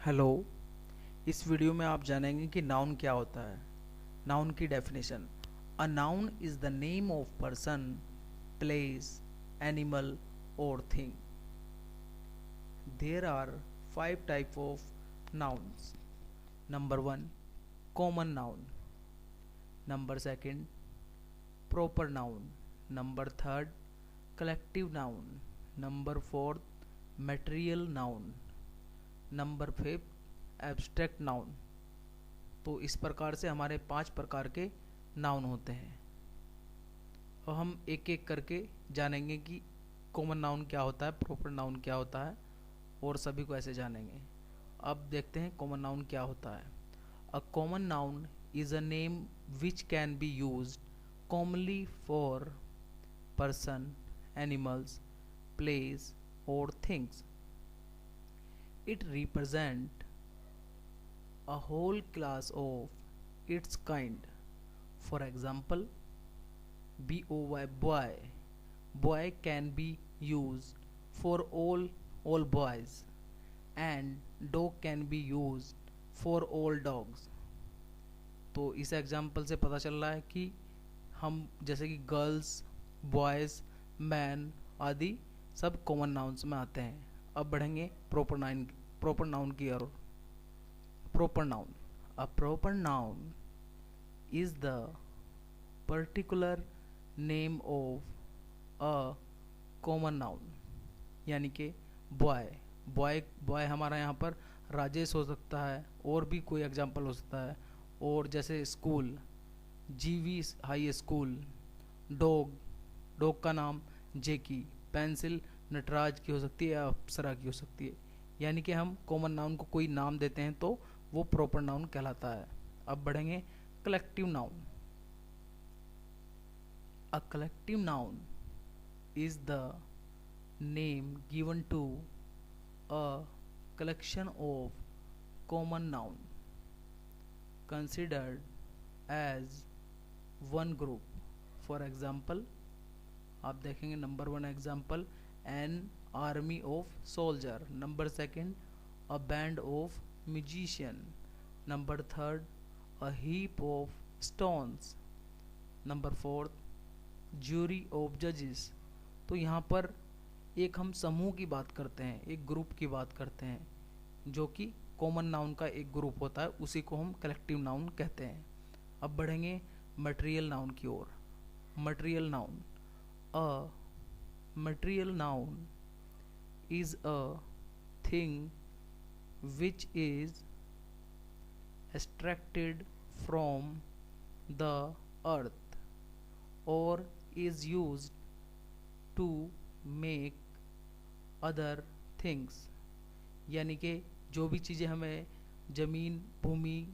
Hello. इस video में आप जानेंगे कि नाउन क्या होता है। नाउन की definition. A noun is the name of person, place, animal और thing. There are 5 type of nouns. Number 1, common noun. Number 2, proper noun. Number 3, collective noun. Number 4, material noun. Number 5, abstract noun. तो इस प्रकार से हमारे 5 प्रकार के noun होते हैं और हम एक एक करके जानेंगे कि कॉमन नाउन क्या होता है, प्रॉपर नाउन क्या होता है और सभी को ऐसे जानेंगे। अब देखते हैं कॉमन नाउन क्या होता है। अ common noun is a name which can be used commonly for person, animals, place or things. It represents a whole class of its kind. For example, boy, boy. Boy can be used for all boys, and dog can be used for all dogs. तो इस example से पता चल रहा है कि हम जैसे कि गर्ल्स, बॉयज़, मैन आदि सब कॉमन नाउन्स में आते हैं। अब बढ़ेंगे प्रॉपर नाउन की ओर। Proper noun. A proper noun is the particular name of a common noun. यानी कि बॉय बॉय बॉय हमारा यहाँ पर राजेश हो सकता है और भी कोई एग्जाम्पल हो सकता है। और जैसे स्कूल, जीवी हाई स्कूल। डॉग, डॉग का नाम जेकी। पेंसिल नटराज की हो सकती है या अप्सरा की हो सकती है। यानी कि हम कॉमन नाउन को कोई नाम देते हैं तो वो प्रॉपर नाउन कहलाता है। अब बढ़ेंगे collective noun. A collective noun is the name given to a collection of common noun considered as one group. For example, आप देखेंगे number 1 example, an army of soldier. Number 2, a band of musician. Number 3, a heap of stones. Number 4, jury of जजेस। तो यहाँ पर एक हम समूह की बात करते हैं, एक ग्रुप की बात करते हैं जो कि कॉमन नाउन का एक ग्रुप होता है, उसी को हम कलेक्टिव नाउन कहते हैं। अब बढ़ेंगे मटेरियल नाउन की ओर। Material noun. A material noun is a thing which is extracted from the earth or is used to make other things। यानी कि जो भी चीज़ें हमें ज़मीन भूमि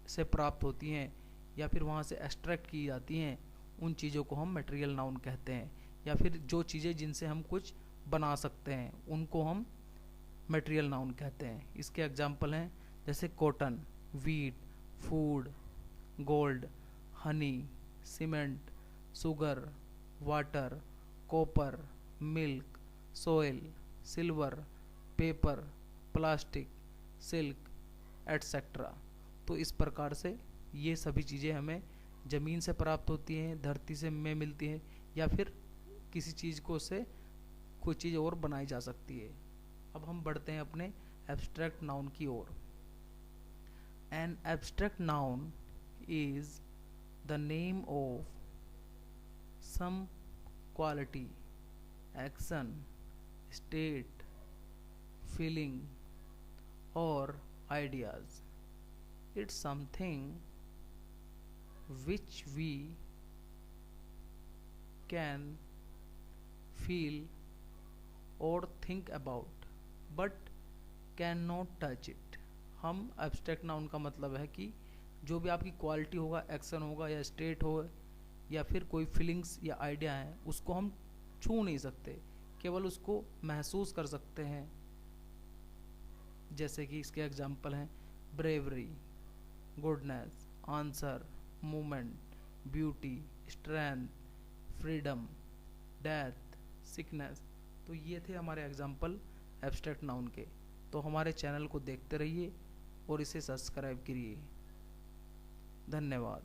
से प्राप्त होती हैं या फिर वहाँ से एक्सट्रैक्ट की जाती हैं, उन चीज़ों को हम मटेरियल नाउन कहते हैं। या फिर जो चीज़ें जिनसे हम कुछ बना सकते हैं उनको हम मटेरियल नाउन कहते हैं। इसके एग्जाम्पल हैं जैसे cotton, wheat, food, gold, Honey, cement, sugar, water, copper, milk, soil, silver, paper, plastic, silk etcetera. तो इस प्रकार से ये सभी चीज़ें हमें ज़मीन से प्राप्त होती हैं, धरती से में मिलती हैं या फिर किसी चीज़ को से कोई चीज़ और बनाई जा सकती है। अब हम बढ़ते हैं अपने एब्स्ट्रैक्ट नाउन की ओर। An abstract noun is the name of some quality, action, state, feeling और ideas. It's something which we can feel or think about but cannot touch it. हम एब्स्ट्रैक्ट नाउन का मतलब है कि जो भी आपकी क्वालिटी होगा, एक्शन होगा या स्टेट हो या फिर कोई फीलिंग्स या आइडिया है, उसको हम छू नहीं सकते, केवल उसको महसूस कर सकते हैं। जैसे कि इसके एग्जाम्पल हैं bravery, goodness, answer, movement, beauty, strength, freedom, death, sickness. तो ये थे हमारे एग्जाम्पल एब्स्ट्रैक्ट नाउन के। तो हमारे चैनल को देखते रहिए और इसे सब्सक्राइब करिए। धन्यवाद।